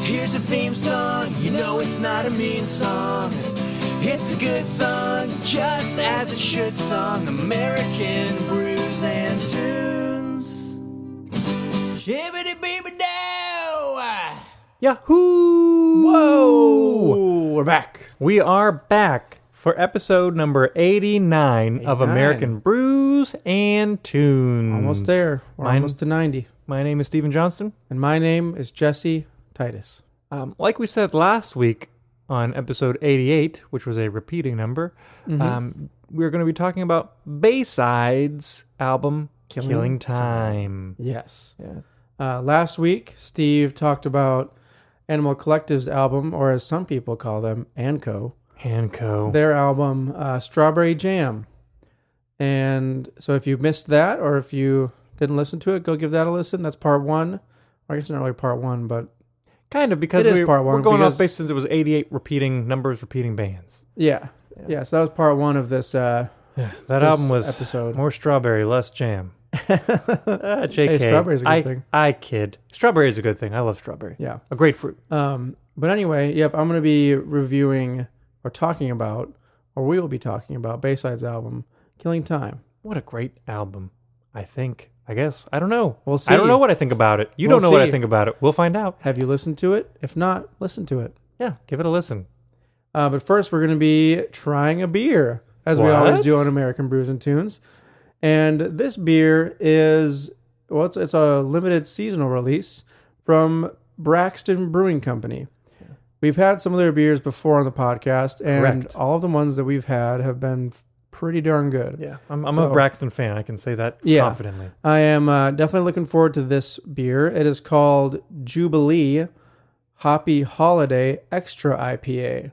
Here's a theme song, you know it's not a mean song. It's a good song, just as it should song. American Brews and Tunes. Shibbity-beeby-dow! Yahoo! Whoa! We're back. We are back for episode number 89 of American Brews and Tunes. Almost there. We're almost to 90. My name is Stephen Johnston. And my name is Jesse Titus. Like we said last week on episode 88, which was a repeating number, we're going to be talking about Bayside's album, Killing Time. Yes. Yeah. Last week, Steve talked about Animal Collective's album, or as some people call them, Anco. Their album, Strawberry Jam. And so if you missed that, or if you didn't listen to it, go give that a listen. That's part one. I guess not really part one, but... Kind of, because we're going off base since it was 88 repeating bands. Yeah. So that was part one of this that album was episode. More strawberry, less jam. JK. Hey, strawberry's a good thing. I kid. Strawberry is a good thing. I love strawberry. Yeah. A great fruit. But anyway, I'm going to be reviewing or talking about, or we will be talking about Bayside's album, Killing Time. What a great album. I guess. I don't know. We'll see. I don't know what I think about it. You don't know what I think about it. We'll find out. Have you listened to it? If not, listen to it. Yeah, give it a listen. But first, we're going to be trying a beer, as we always do on American Brews and Tunes. And this beer is, it's a limited seasonal release from Braxton Brewing Company. We've had some of their beers before on the podcast, and all of the ones that we've had have been pretty darn good. Yeah, I'm a Braxton fan. I can say that confidently. I am definitely looking forward to this beer. It is called Jubilee Hoppy Holiday Extra IPA.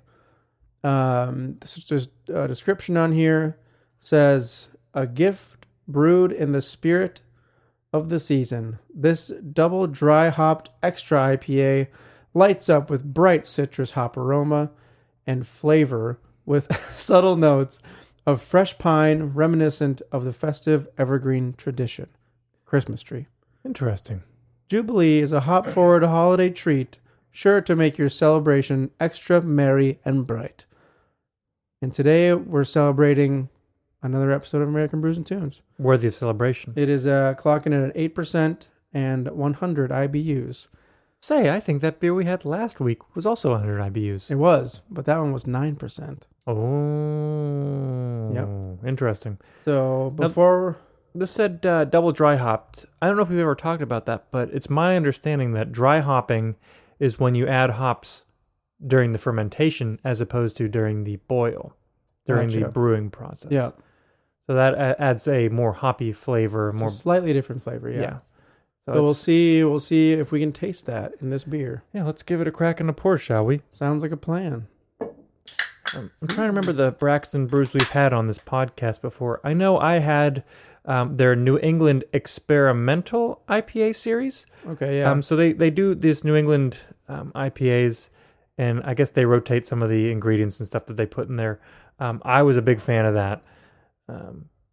This is just a description on here. It says, a gift brewed in the spirit of the season. This double dry hopped extra IPA lights up with bright citrus hop aroma and flavor with subtle notes of fresh pine reminiscent of the festive evergreen tradition. Christmas tree. Interesting. Jubilee is a hop-forward holiday treat sure to make your celebration extra merry and bright. And today we're celebrating another episode of American Brews and Tunes. Worthy of celebration. It is clocking in at 8% and 100 IBUs. Say, I think that beer we had last week was also 100 IBUs. It was, but that one was 9%. Oh. Yep. Interesting. So before... This said double dry hopped. I don't know if we've ever talked about that, but it's my understanding that dry hopping is when you add hops during the fermentation as opposed to during the boil, during the brewing process. Yeah. So that adds a more hoppy flavor. It's a slightly different flavor, yeah. So we'll see if we can taste that in this beer. Yeah, let's give it a crack and a pour, shall we? Sounds like a plan. I'm trying to remember the Braxton brews we've had on this podcast before. I know I had their New England Experimental IPA series. Okay, yeah. So they do these New England IPAs, and I guess they rotate some of the ingredients and stuff that they put in there. I was a big fan of that.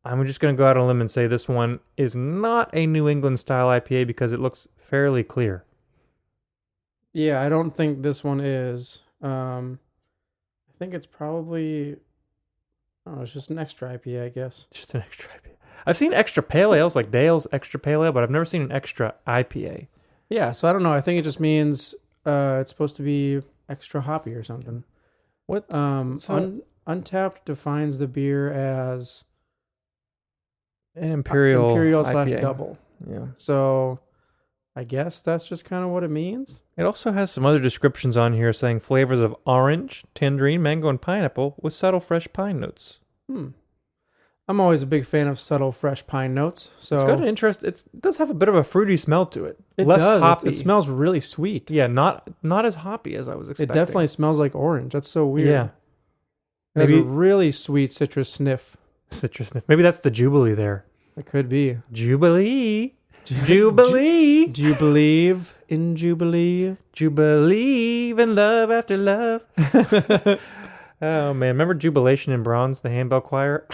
I'm just going to go out on a limb and say this one is not a New England style IPA because it looks fairly clear. Yeah, I don't think this one is. I think it's probably, it's just an extra IPA, I guess. Just an extra IPA. I've seen extra pale ales like Dale's extra pale ale, but I've never seen an extra IPA. Yeah, so I don't know. I think it just means it's supposed to be extra hoppy or something. What? Untapped defines the beer as an imperial / double. Yeah. So I guess that's just kind of what it means. It also has some other descriptions on here saying flavors of orange, tangerine, mango, and pineapple with subtle fresh pine notes. I'm always a big fan of subtle fresh pine notes. So it's got an interest. It does have a bit of a fruity smell to it. It Less does. hoppy. It smells really sweet. Yeah, not as hoppy as I was expecting. It definitely smells like orange. That's so weird. Yeah. It has a really sweet citrus sniff. Maybe that's the Jubilee there. It could be. Jubilee. Jubilee. Do you believe in Jubilee? Do you believe in love after love? Oh, man. Remember Jubilation in Bronze, the handbell choir?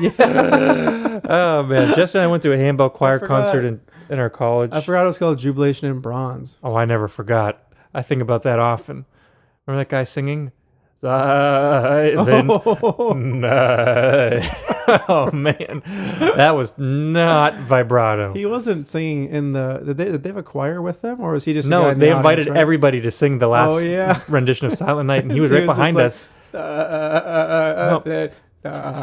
Yeah. Oh, man. Jess and I went to a handbell choir concert in our college. I forgot it was called Jubilation in Bronze. Oh, I never forgot. I think about that often. Remember that guy singing? Silent night. Oh man, that was not vibrato. He wasn't singing in the. Did they have a choir with them, or was he just? a guy No, in they the invited audience, right? everybody to sing the last rendition of Silent Night, and he was right behind us. For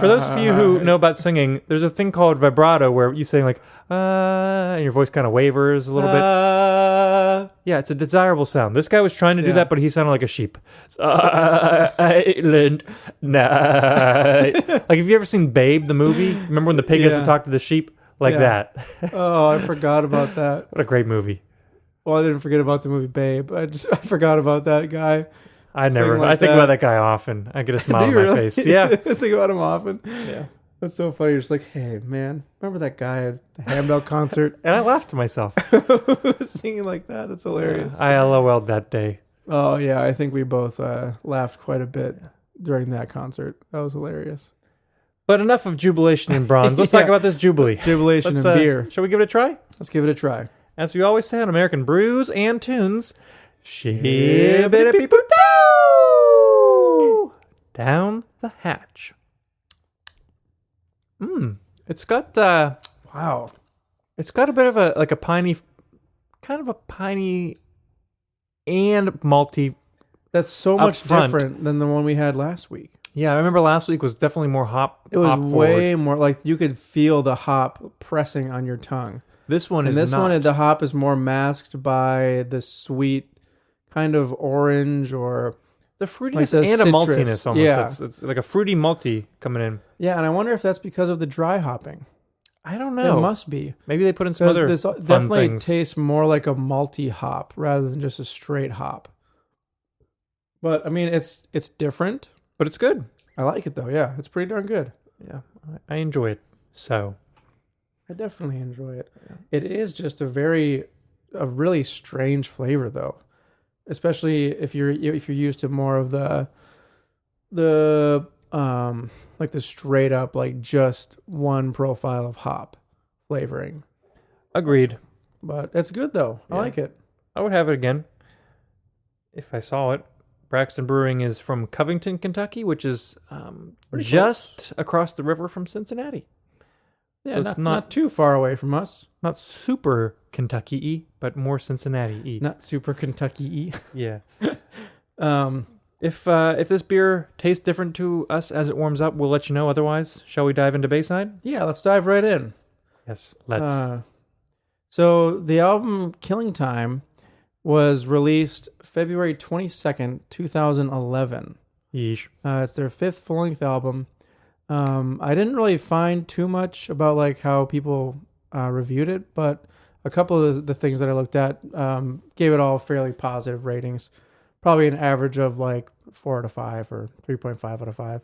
those of you who know about singing, there's a thing called vibrato where you sing like and your voice kind of wavers a little bit. Yeah, it's a desirable sound. This guy was trying to do that, but he sounded like a sheep. Silent night. Like, have you ever seen Babe, the movie? Remember when the pig has to talk to the sheep? Like that. Oh, I forgot about that. What a great movie. Well, I didn't forget about the movie Babe. I forgot about that guy. I think about that guy often. I get a smile on my face. Yeah. I think about him often. Yeah. That's so funny. You're just like, hey, man, remember that guy at the Handbell concert? And I laughed to myself. Singing like that. That's hilarious. I LOL'd that day. Oh, yeah. I think we both laughed quite a bit during that concert. That was hilarious. But enough of jubilation and bronze. Let's talk about this Jubilee. Jubilation and beer. Shall we give it a try? Let's give it a try. As we always say on American Brews and Tunes, shibbity-poo-doo! Down the hatch. It's got Wow. It's got a bit of a piney, kind of a piney and malty. That's so much front. different than the one we had last week. Yeah, I remember last week was definitely more hop. It was hop way forward. more like you could feel the hop pressing on your tongue. This one And is this not. one, the hop is more masked by the sweet kind of orange or the fruitiness like the and a citrus. maltiness almost. Yeah. It's like a fruity malty coming in. yeah, and I wonder if that's because of the dry hopping. I don't know. It must be. Maybe they put in some Because other this fun definitely things. tastes more like a malty hop rather than just a straight hop. But I mean, it's different. But it's good. I like it though. Yeah, it's pretty darn good. Yeah, I enjoy it. So I definitely enjoy it. It is just a really strange flavor though, especially if you're used to more of the like the straight up like just one profile of hop flavoring. agreed. But it's good though. I Yeah. like it. I would have it again if I saw it. Braxton Brewing is from Covington, Kentucky, which is just across the river from Cincinnati. Yeah, So it's not too far away from us. Not super Kentucky-y, but more Cincinnati-y. Not super Kentucky-y. Yeah. Um, If this beer tastes different to us as it warms up, we'll let you know. Otherwise, shall we dive into Bayside? yeah, let's dive right in. Yes, let's. So the album Killing Time was released February 22nd, 2011. Yeesh. It's their fifth full-length album. I didn't really find too much about like how people reviewed it, but a couple of the things that I looked at gave it all fairly positive ratings. Probably an average of like 4 out of 5 or 3.5 out of 5.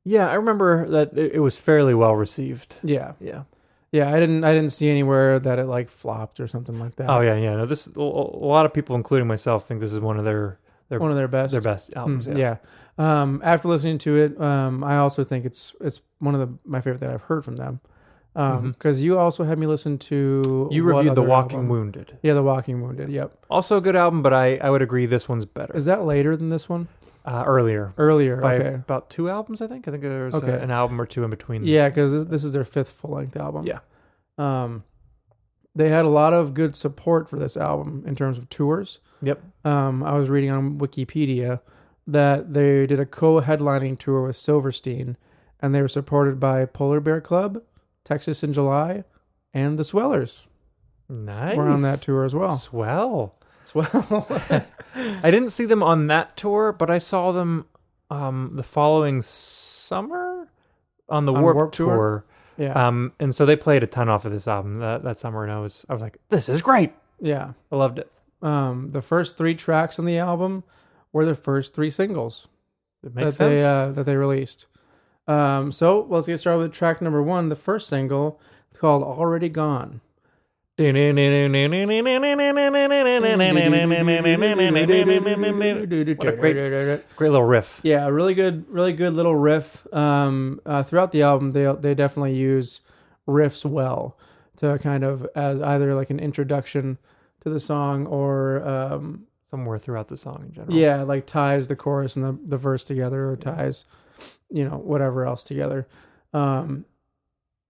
Yeah, I remember that it was fairly well received. Yeah. Yeah. Yeah, I didn't see anywhere that it like flopped or something like that. Oh yeah, yeah. No, this a lot of people, including myself, think this is one of their One of their best. their best albums. Yeah. After listening to it, I also think it's one of my favorite that I've heard from them. Because you also had me listen to You what reviewed The other Walking album? Wounded. Yeah, The Walking Wounded. Yep. Also a good album, but I would agree this one's better. Is that later than this one? Earlier. Earlier. By Okay. about 2 albums, I think. I think there's Okay. an album or two in between. Yeah, because this is their fifth full length album. Yeah. They had a lot of good support for this album in terms of tours. Yep. I was reading on Wikipedia that they did a co-headlining tour with Silverstein, and they were supported by Polar Bear Club, Texas in July, and the Swellers. Nice. Were on that tour as well. Swell. Swell. I didn't see them on that tour, but I saw them the following summer on the On Warped Warped Tour? Tour. Yeah. And so they played a ton off of this album that summer, and I was like, this is great. Yeah. I loved it. The first 3 tracks on the album were the first 3 singles It makes sense. that they released. So let's get started with track number 1, the first single, called "Already Gone." What a great little riff. Yeah, a really good little riff. Throughout the album, they definitely use riffs well to kind of as either like an introduction to to the song, or Somewhere throughout the song in general. yeah, like ties the chorus and the verse together, or ties, whatever else together. And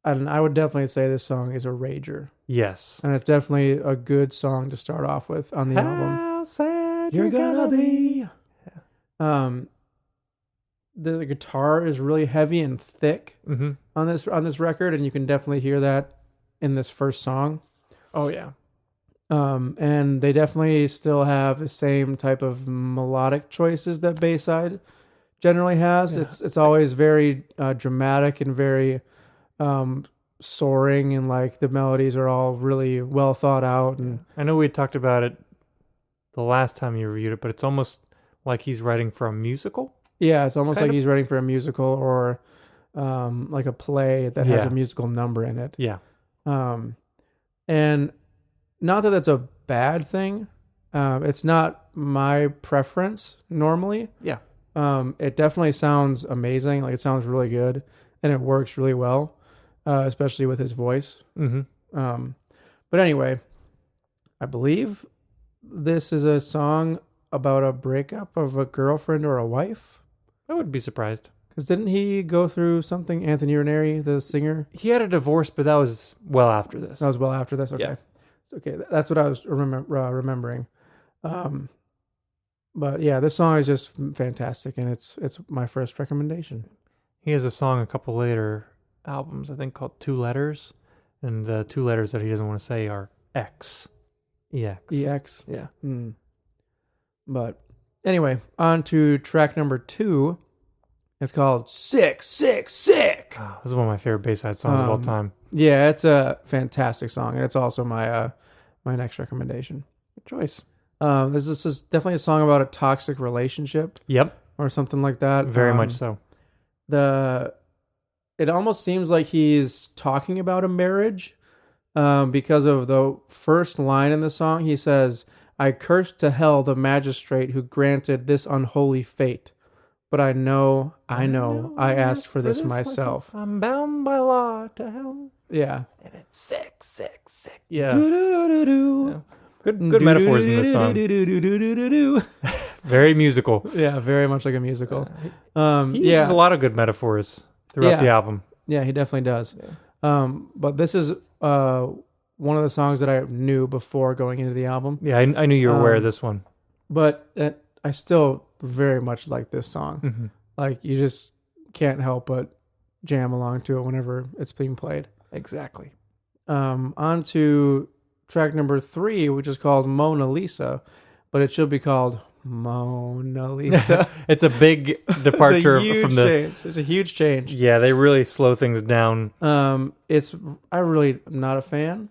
I would definitely say this song is a rager, Yes. and it's definitely a good song to start off with on the album. How sad You're gonna be. The guitar is really heavy and thick Mm-hmm. on this record, and you can definitely hear that in this first song. Oh, yeah. And they definitely still have the same type of melodic choices that Bayside generally has. Yeah. It's always very dramatic and very soaring, and like the melodies are all really well thought out. And I know we talked about it the last time you reviewed it, but it's almost like he's writing for a musical. yeah, it's almost Kind like of. he's writing for a musical, or like a play that has Yeah. a musical number in it. Yeah. And not that that's a bad thing. It's not my preference normally. Yeah. It definitely sounds amazing. Like, it sounds really good, and it works really well, especially with his voice. Mm-hmm. But anyway, I believe this is a song about a breakup of a girlfriend or a wife. I would be surprised. Because didn't he go through something, Anthony Ranieri, the singer? He had a divorce, but that was well after this. That was well after this? Okay. Yeah. Okay, that's what I was remembering. But yeah, this song is just fantastic, and it's my first recommendation. He has a song a couple later albums, I think, called Two Letters. And the two letters that he doesn't want to say are X. EX. EX. Yeah. But anyway, on to track number 2. It's called Sick, Sick, Sick. Oh, this is one of my favorite Bayside songs of all time. Yeah, it's a fantastic song, and it's also my my next recommendation. Good choice. This is definitely a song about a toxic relationship Yep. or something like that. Very much so. It almost seems like he's talking about a marriage, because of the first line in the song. He says, "I curse to hell the magistrate who granted this unholy fate. But I know, I asked for this myself." I'm bound by law to hell. Yeah. And it's sick, sick, sick. Yeah. Do-do-do-do-do. Good metaphors in this song. Do-do-do-do-do-do-do. Very musical. Yeah, very much like a musical. He uses a lot of good metaphors throughout the album. Yeah, he definitely does. Yeah. But this is one of the songs that I knew before going into the album. Yeah, I knew you were aware of this one. But I still very much like this song. Mm-hmm. Like, you just can't help but jam along to it whenever it's being played. Exactly. On to track number 3, which is called Mona Lisa, but it should be called Mona Lisa. It's a big departure from the change. It's a huge change. Yeah, they really slow things down. I really am not a fan.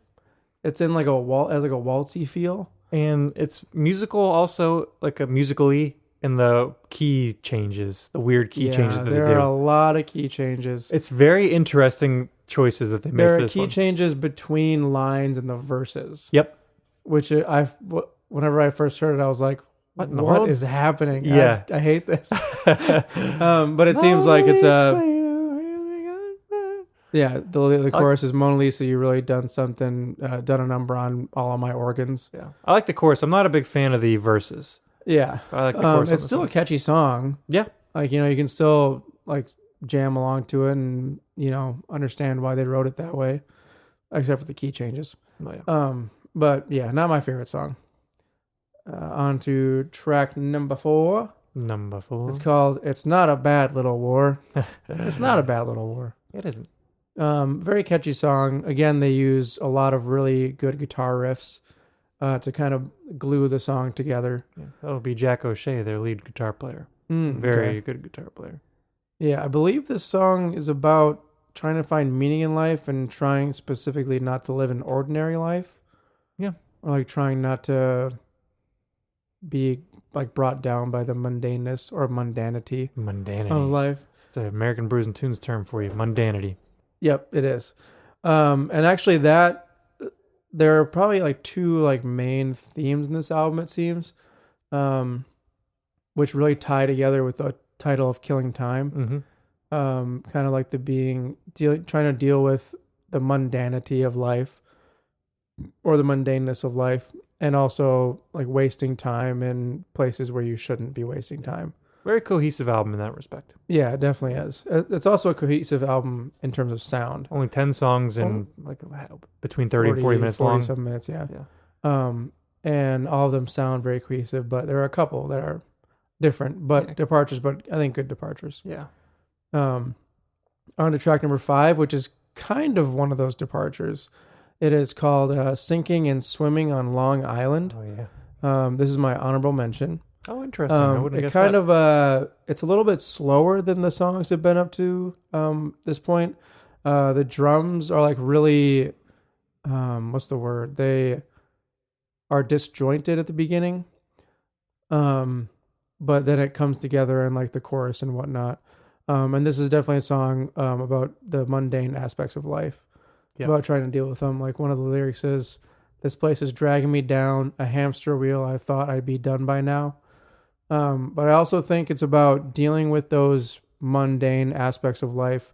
It's in like has like a waltzy feel. And it's musical also, like a musically, in the key changes, the weird key changes that they there are a do. lot of key changes. It's very interesting choices that they make There for are this key one. changes between lines in the verses. Yep. Which whenever I first heard it, I was like, What in the world? what is happening? Yeah. I hate this. But it seems like it's the chorus is Mona Lisa, you really done something, done a number on all of my organs. Yeah. I like the chorus. I'm not a big fan of the verses. Yeah. I like the chorus. It's still a catchy song. Yeah. Like, you can still like jam along to it and, understand why they wrote it that way, except for the key changes. Oh, yeah. But yeah, not my favorite song. On to track number 4. Number 4. It's called It's Not a Bad Little War. It's not a bad little war. It isn't. Very catchy song. Again, they use a lot of really good guitar riffs to kind of glue the song together. Yeah. That'll be Jack O'Shea, their lead guitar player. Very Very good guitar player. Yeah, I believe this song is about trying to find meaning in life and trying specifically not to live an ordinary life. Yeah. Or like trying not to be like brought down by the mundaneness or mundanity Mundanity. of life. It's an American Brews and Tunes term for you. Mundanity. Yep, it is. And actually there are probably like 2 like main themes in this album, it seems, which really tie together with the title of Killing Time. Mm-hmm. Kind of like trying to deal with the mundanity of life or the mundaneness of life, and also like wasting time in places where you shouldn't be wasting time. Very cohesive album in that respect. Yeah, it definitely is. It's also a cohesive album in terms of sound. Only 10 songs and like between 30 and 40 minutes long. 40-some minutes, yeah. And all of them sound very cohesive, but there are a couple that are different, but departures, but I think good departures. Yeah. On to track number 5, which is kind of one of those departures. It is called Sinking and Swimming on Long Island. Oh, yeah. This is my honorable mention. Oh, interesting. I wouldn't have it guessed kind that. of it's a little bit slower than the songs have been up to this point. The drums are like really what's the word? They are disjointed at the beginning. But then it comes together in like the chorus and whatnot. And this is definitely a song about the mundane aspects of life. Yep. About trying to deal with them. Like one of the lyrics is, "This place is dragging me down a hamster wheel. I thought I'd be done by now." But I also think it's about dealing with those mundane aspects of life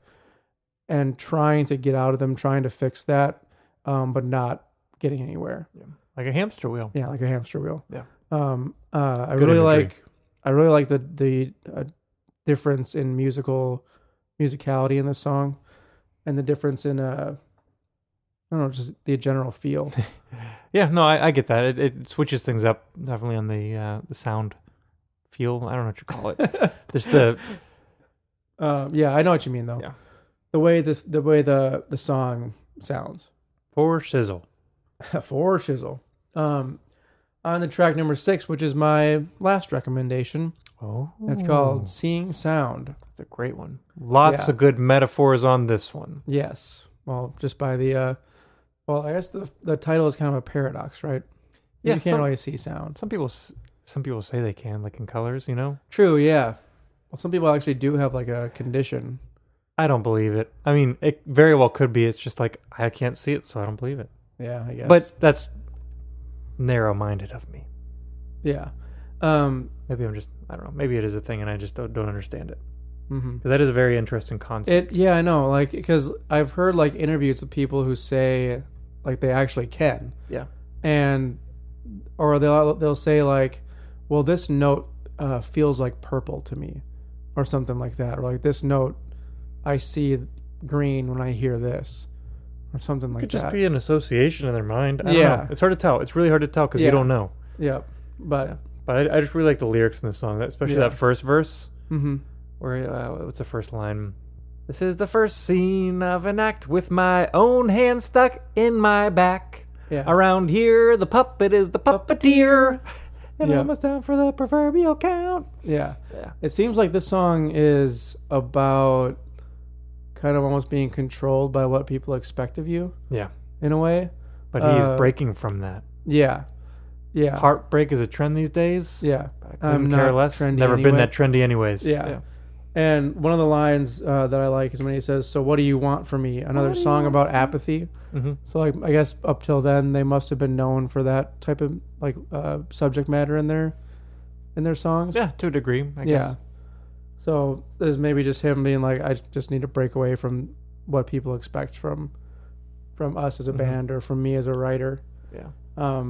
and trying to get out of them, trying to fix that, but not getting anywhere. Yeah. Like a hamster wheel. Yeah, like a hamster wheel. Yeah. I Good really imagery. like the difference in musicality in this song, and the difference in I don't know, just the general feel. Yeah, no, I get that. It switches things up definitely on the sound feel. I don't know what you call it. Just the yeah, I know what you mean though. Yeah. The way the song sounds. for shizzle. For shizzle. On the track number 6, which is my last recommendation. Oh, It's called Seeing Sound. That's a great one. Lots Yeah. of good metaphors on this one. Yes. Well, just by the well, I guess the title is kind of a paradox, right? Yeah, You can't really see sound. Some people say they can, like in colors, you know? True, yeah. Well, some people actually do have like a condition. I don't believe it. I mean, it very well could be. It's just like, I can't see it, so I don't believe it. Yeah, I guess. But that's narrow-minded of me. yeah. Maybe I'm just, I don't know. Maybe it is a thing and I just don't understand it. Mhm. Because that is a very interesting concept. Yeah, I know. Like, because I've heard like interviews with people who say like they actually can, Yeah. and or they'll say like, well, this note feels like purple to me, or something like that, or like this note, I see green when I hear this, or something It like could that. just be an association in their mind. I don't Yeah. know. It's hard to tell. It's really hard to tell because you Yeah. don't know. Yeah, but But I just really like the lyrics in this song, especially Yeah. that first verse. mm-hmm. Where what's the first line? This is the first scene of an act with my own hand stuck in my back. Yeah. Around here, the puppet is the puppeteer. And Yeah. I'm almost down for the proverbial count. Yeah. Yeah. It seems like this song is about kind of almost being controlled by what people expect of you Yeah. in a way. But he's breaking from that. Yeah. Yeah. Heartbreak is a trend these days. Yeah. I couldn't care not less. trendy Never been anyway. that trendy anyways. Yeah. And one of the lines that I like is when he says, "So what do you want from me?" Another song about apathy. Mm-hmm. So like I guess up till then they must have been known for that type of like subject matter in their songs. Yeah, to a degree, I Yeah. guess. So there's maybe just him being like, I just need to break away from what people expect from us as a Mhm. band or from me as a writer. Yeah.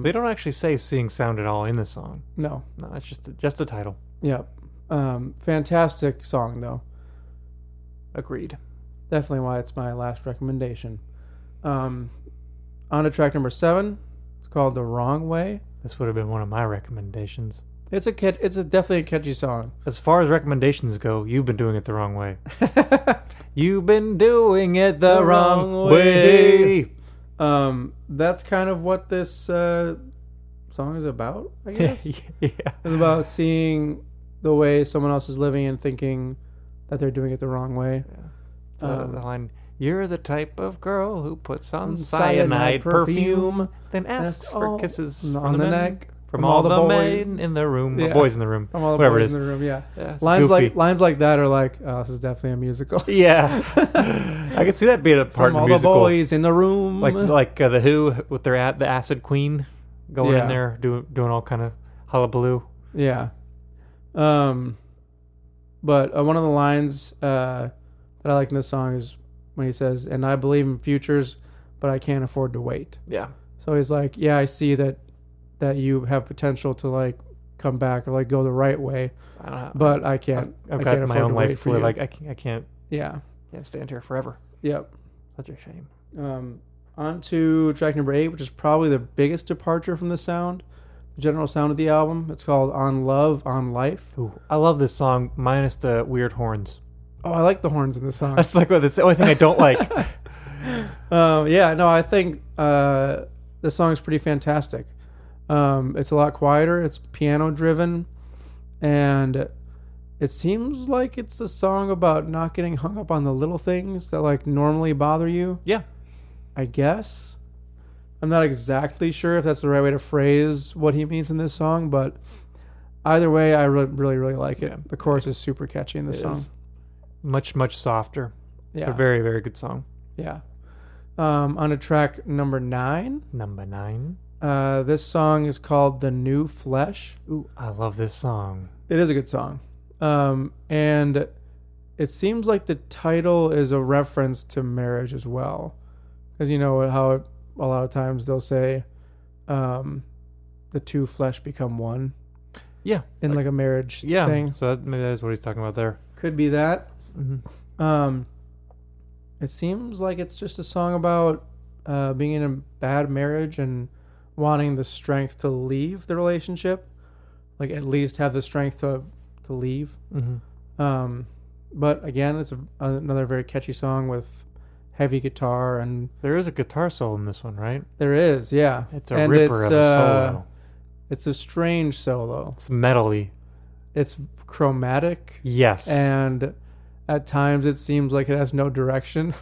They don't actually say seeing sound at all in the song. No. No, it's just a title. Yeah. Fantastic song though. Agreed. Definitely why it's my last recommendation. On to track number 7. It's called "The Wrong Way." This would have been one of my recommendations. It's definitely a catchy song. As far as recommendations go, you've been doing it the wrong way. You've been doing it the wrong way. That's kind of what this song is about, I guess. Yeah. It's about seeing the way someone else is living and thinking that they're doing it the wrong way. The line, "You're the type of girl who puts on Cyanide cyanide perfume, perfume, then asks for all kisses on from the the men, neck from all the boys. men in the room, or Yeah. boys in the room, From all the whatever boys it is." in the room, yeah. Yeah, it's Lines goofy. like that are like, oh, this is definitely a musical. Yeah, I could see that being a part From of all the musical, the boys in the room. like the Who with their the Acid Queen going Yeah. in there doing all kind of hullabaloo. Yeah. But one of the lines that I like in this song is when he says, "And I believe in futures, but I can't afford to wait." Yeah, So he's like, yeah, I see that that you have potential to like come back or like go the right way. I don't know. But I can't. I've I got can't my afford own to wait life for to live. you. Like I can't Yeah. stand here forever. Yep. Such a shame. On to track number 8, which is probably the biggest departure from the sound, the general sound of the album. It's called On Love, On Life. Ooh, I love this song minus the weird horns. Oh, I like the horns in the song. That's the only thing I don't like. Yeah, no, I think the song is pretty fantastic. It's a lot quieter. It's piano driven, and it seems like it's a song about not getting hung up on the little things that like normally bother you. Yeah. I guess. I'm not exactly sure if that's the right way to phrase what he means in this song, but either way, I really, really like it. Yeah. The chorus is super catchy in this song. Is. Much softer. Yeah. A very, very good song. Yeah. On to track number 9. Number 9. This song is called The New Flesh. Ooh, I love this song. It is a good song. And it seems like the title is a reference to marriage as well. Because you know how a lot of times they'll say the two flesh become one. Yeah. In like a marriage thing. So maybe that's what he's talking about there. Could be that. Mm-hmm. It seems like it's just a song about being in a bad marriage and wanting the strength to leave the relationship. Like at least have the strength to leave. Mm-hmm. But again, it's another very catchy song with heavy guitar, and there is a guitar solo in this one, right? There is, yeah. It's a ripper of a solo. It's a strange solo. It's metally. It's chromatic. Yes. And at times it seems like it has no direction.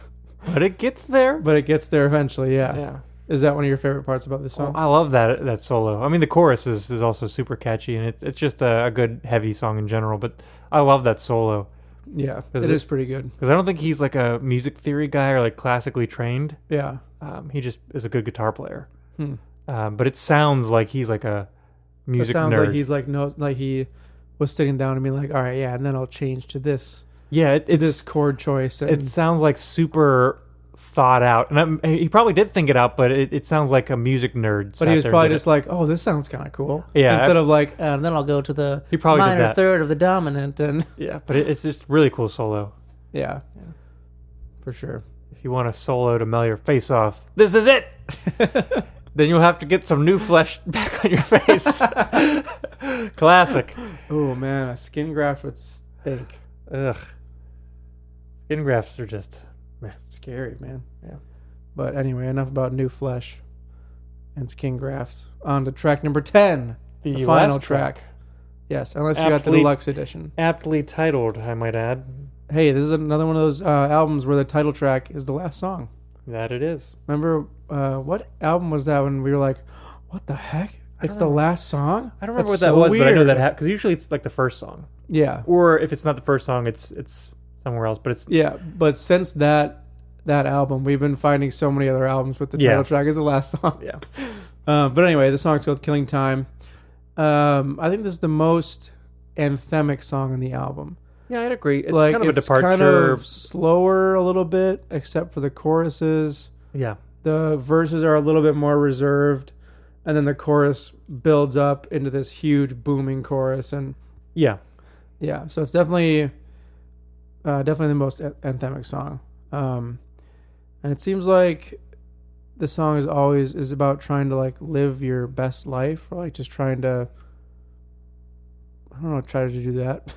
But it gets there. But it gets there eventually, yeah. Yeah. Is that one of your favorite parts about this song? I love that solo. I mean, the chorus is also super catchy, and it's just a good heavy song in general, but I love that solo. Yeah, it is pretty good. Because I don't think he's like a music theory guy or like classically trained. Yeah. He just is a good guitar player. But it sounds like he's like a music nerd. It sounds like he's like he was sitting down and being like, all right, yeah, and then I'll change to this. Yeah, it's this chord choice. It sounds like super thought out, and he probably did think it out, but it sounds like a music nerd. But he was probably just like, "Oh, this sounds kind of cool." Yeah, instead of like, and then I'll go to the minor third of the dominant, and yeah, but it's just really cool solo. Yeah, for sure. If you want a solo to mail your face off, this is it. Then you'll have to get some new flesh back on your face. Classic. Oh man, a skin graft would stink. Ugh. Skin grafts are just scary, man. Yeah. But anyway, enough about new flesh and skin grafts. On to track number 10, the final track. Yes, unless you got the deluxe edition. Aptly titled, I might add. Hey, this is another one of those albums where the title track is the last song. That it is. Remember, what album was that when we were like, what the heck? It's the last song? I don't remember what that was, but I know that because usually it's like the first song. Yeah. Or if it's not the first song, it's somewhere else. But it's but since that album, we've been finding so many other albums with the title track as the last song. Yeah. But anyway, the song's called Killing Time. I think this is the most anthemic song on the album. Yeah, I'd agree. It's kind of a departure. Kind of slower a little bit, except for the choruses. Yeah. The verses are a little bit more reserved, and then the chorus builds up into this huge booming chorus, and yeah. So it's definitely the most anthemic song. And it seems like the song is about trying to like live your best life, or like just trying to, I don't know, try to do that.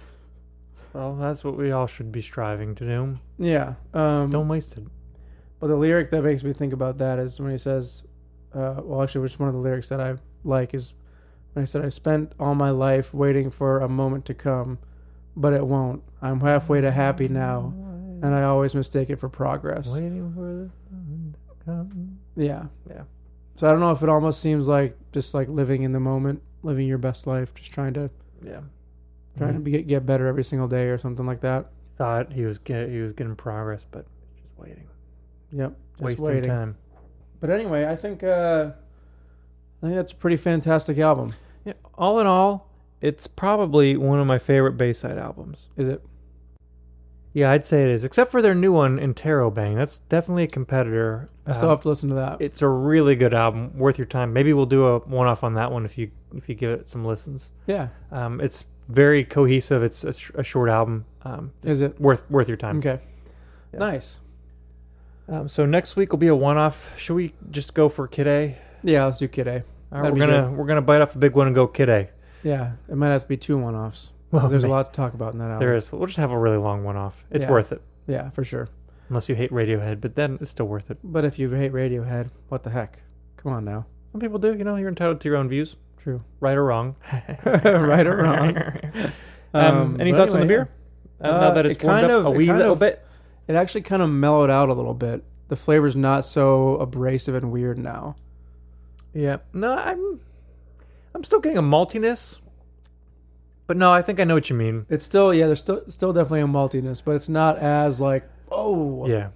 Well, that's what we all should be striving to do. Yeah. Don't waste it. But the lyric that makes me think about that is when he says, which one of the lyrics that I like is when he said, I spent all my life waiting for a moment to come, but it won't. I'm halfway to happy now, and I always mistake it for progress. Waiting for the moment to come. Yeah. Yeah. So I don't know if it almost seems like just like living in the moment, living your best life, just trying to get better every single day or something like that. Thought he was getting progress, but just waiting. Yep. Wasting time. But anyway, I think that's a pretty fantastic album. Yeah. All in all, it's probably one of my favorite Bayside albums. Is it? Yeah, I'd say it is. Except for their new one, Interrobang. That's definitely a competitor. I still have to listen to that. It's a really good album, worth your time. Maybe we'll do a one-off on that one if you give it some listens. Yeah. It's very cohesive. It's a short album. Is it? Worth your time. Okay. Yeah. Nice. So next week will be a one-off. Should we just go for Kid A? Yeah, let's do Kid A. All right, we're gonna bite off a big one and go Kid A. Yeah, it might have to be 2 one-offs. Well, There's a lot to talk about in that album. There is. We'll just have a really long one-off. It's Yeah. worth it. Yeah, for sure. Unless you hate Radiohead, but then it's still worth it. But if you hate Radiohead, what the heck? Come on now. Some people do. You know, you're entitled to your own views, True. right or wrong. Right or wrong. Any But thoughts on the anyway, beer? Now that it's warmed up a wee little bit. It actually kind of mellowed out a little bit. The flavor's not so abrasive and weird now. Yeah. No, I'm still getting a maltiness. But no, I think I know what you mean. It's still, there's still definitely a maltiness, but it's not as like, oh. Yeah.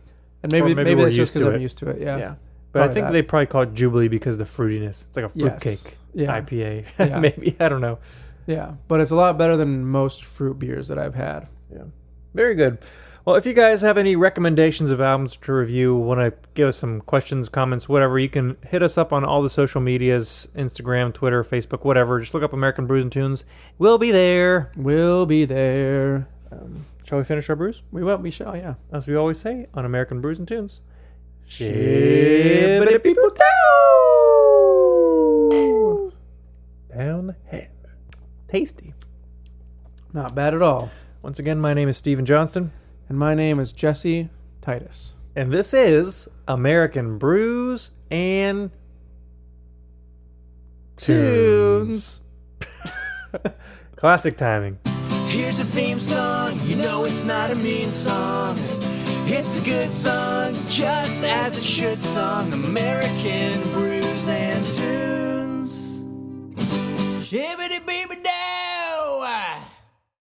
And maybe we're that's just used to because I'm it. used to it. Yeah. Yeah. But I think that. they probably call it Jubilee because of the fruitiness. It's like a Yes. fruitcake Yeah. IPA. Yeah. Maybe. I don't know. Yeah. But it's a lot better than most fruit beers that I've had. Yeah. Very good. Well, if you guys have any recommendations of albums to review, want to give us some questions, comments, whatever, you can hit us up on all the social medias, Instagram, Twitter, Facebook, whatever. Just look up American Brews and Tunes. We'll be there. We'll be there. Shall we finish our brews? We shall, yeah. As we always say on American Brews and Tunes. Shibbity people Down the head. Tasty. Not bad at all. Once again, my name is Stephen Johnston. And my name is Jesse Titus. And this is American Brews and Tunes. Classic timing. Here's a theme song, you know it's not a mean song. It's a good song, just as it should song. American Brews and Tunes. Shibbity beeby da.